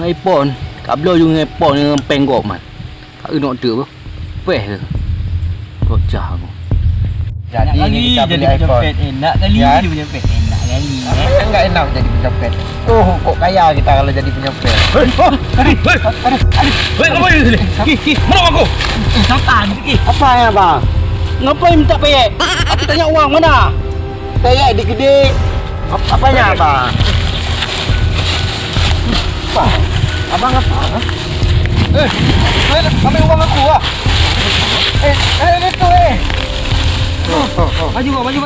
iPhone kablo yung iPhone yang penggok man kak nak tu apa peh ke kok jago Jadi ni kita beli iPhone. Enak kali Ya. dia punya pet. Enak kali. Enggak enak jadi pencopet. Oh, kok kaya kita kalau jadi pencopet. Hei, apa ini sini? Ki, mana aku? Siapa ni ki? Apa ya, Bang? Ngapain minta peyek? Aku tanya uang mana? Kayak di gede. Apanya, Bang? Apa? Abang apa? Ambil uang aku ah. Itu. Maju, maju.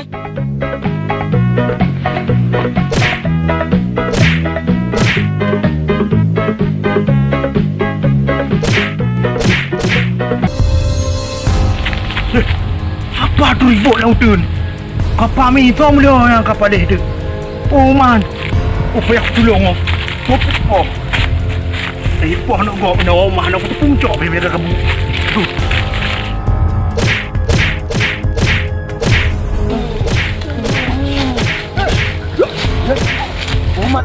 Apa tu ribut lautan? Kapal mi tong dia yang kapal dia tu. Oh man. Oh payah tolong oh. Oh. Saya pun nak gok benda rumah nak puncak biar kamu. Tu. Umat.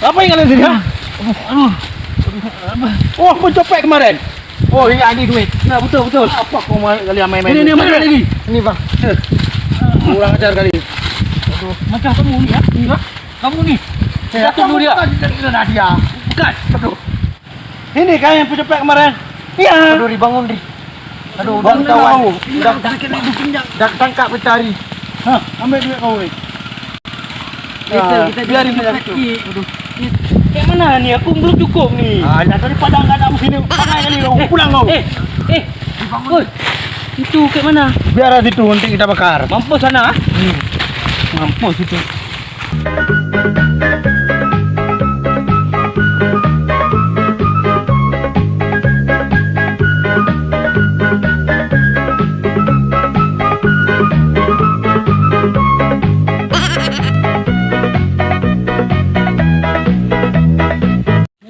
Apa yang kalian sini? Oh, pencopet kemarin. Oh, ini duit. Nah, betul. Apa kau kalian main-main? Ini mana lagi? Ini, Bang. Kurang ajar kali. Macam kamu ni ya? Kamu ni. Satu dulu dia. Dia. Bukan. Ini kan yang pencopet kemarin. Iya. Aduh, dibangun, Ri. Aduh, Bang udah kawan. Dah kena dipinjam. Dah tangkap pencari. Hah, ambil duit kau ni. Kita biarin dia dia situ. Kayak mana ni? Aku belum cukup ni. Dah daripada enggak ada sini. Pakai kali kau pulang kau. Oi. Itu kayak mana? Biar di situ nanti kita bakar. Mampus sana ah. Mampus itu.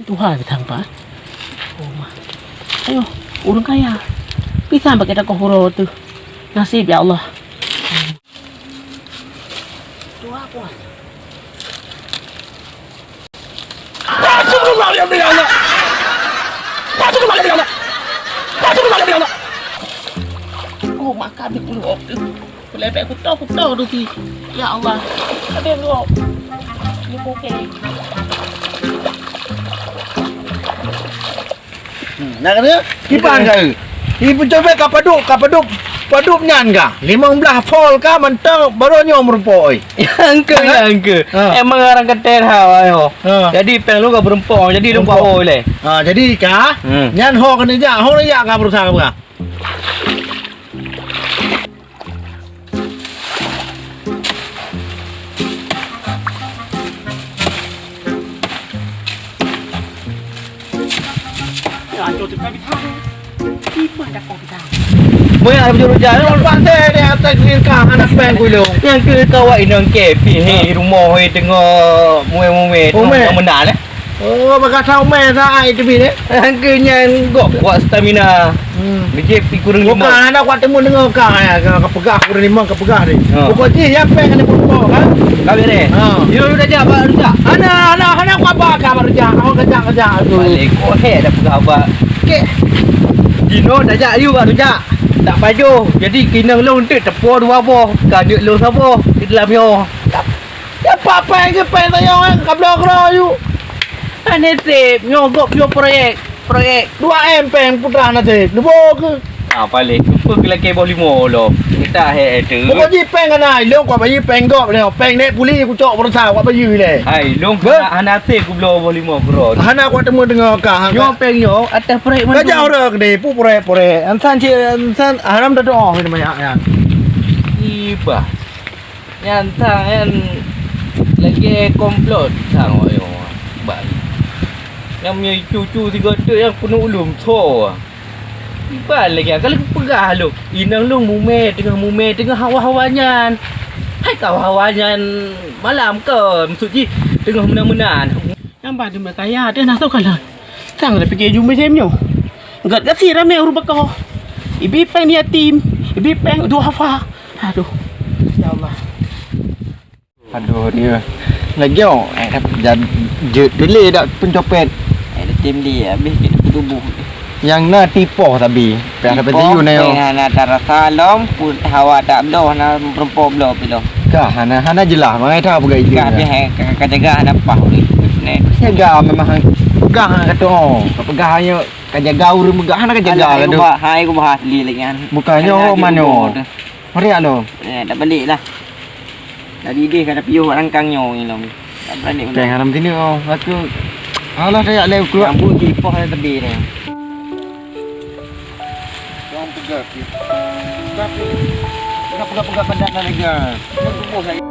Tuhan tanpa. Oh mah. Ayo, orang kaya. Bisa pakai tak kohoro tu. Nasib ya Allah. Tu apa? Oh, makan di pulau tu. Lepek aku tahu tu si. Ya Allah. Ada lu. Ni okey. Nak kena? Kipan ke? Ibu coba kapaduk nyan ka? 15 vol ka mentang baru nyom rupoi. Yang ke. Emang orang keten ayo. Jadi peng lu gak berempong, jadi lu gak boleh. Jadi ka nyan ho kena ja, ho ya ka berusaha ka? Mungkin ada bujur jalan. Pantai dia atas ni ka anak peng ku lu. Yang ke kawan inang kepi he rumah he tengok muai-muai tu menang eh. Oh, bakal tahu main sai tu bi ni. Yang ke nyan gok kuat stamina. Dia pi kurang Bukan lima. anak kuat temu dengar ka ya, ka pegah kurang lima ka pegah ni. Pokok dia peng kena pokok kan. Kau ni. Dia dah jawab dah. Anak kuat ba ka kerja. Kau kerja tu. Balik kau he dah pegabat. Ke. Dino dah jak you baru jak. Tak baju. Jadi kinang lu untuk tepur dua boh. Kanjuk lu sabo di dalam yo. Ya apa yang peng tayo kan kablo you. Ane sip nyogok yo proyek. 2M peng putra na te. Nubo ke. Balik. Apa kila ke boh 5 lo. Kita he tu. Pokok ji peng kana, lu kuat bayi peng gop le. Peng nek puli ku cok berusaha kuat bayi le. Hai, long anak sip ku blow boh 5 bro. Anak kuat temu dengar ka. Yo peng yo atas proyek mana? Kerja orang ni, pure. Ansan haram dah doa ni banyak ya. Iba. Nyantang kan lagi komplot sang yo. Bang. Yang punya cucu 3 yang penuh ulum so. Iba lagi kalau pegah lu. Inang lu mume tengah hawa-hawanya. Hai kau hawanya malam ke maksudnya tengah menang-menang. Yang pada kaya dia nak tahu kalau. Sang dah fikir jumpa semnyo. Enggak kasi ramai orang bakal. Ibi pang dia tim. Ibi peng tu apa? Aduh. Ya Allah. Aduh dia. Lagi dah delay dak pencopet. Ada tim dia habis kita tubuh. Yang na tipoh tapi. Peng dapat you na yo. Na tarasa lom pun hawa tak bloh na perempuan bloh pilo. Kah hana jelas mangai tahu pegai dia. Kak dia kak jaga na pah ni. Ni Jaga memang gah kata pegah hanya kajaga urang megah nak kajaga lah tu. Hai aku bahas li lagi kan. Bukannya mana. Mari alo. Dah balik lah. Tadi dia kata piuh rangkangnya ni lah. Tak balik Peng dalam sini oh. Aku alah saya lek keluar. Rambut tipoh ada tebi ni. Jangan pegang. Pegang padat lagi. Tunggu saya.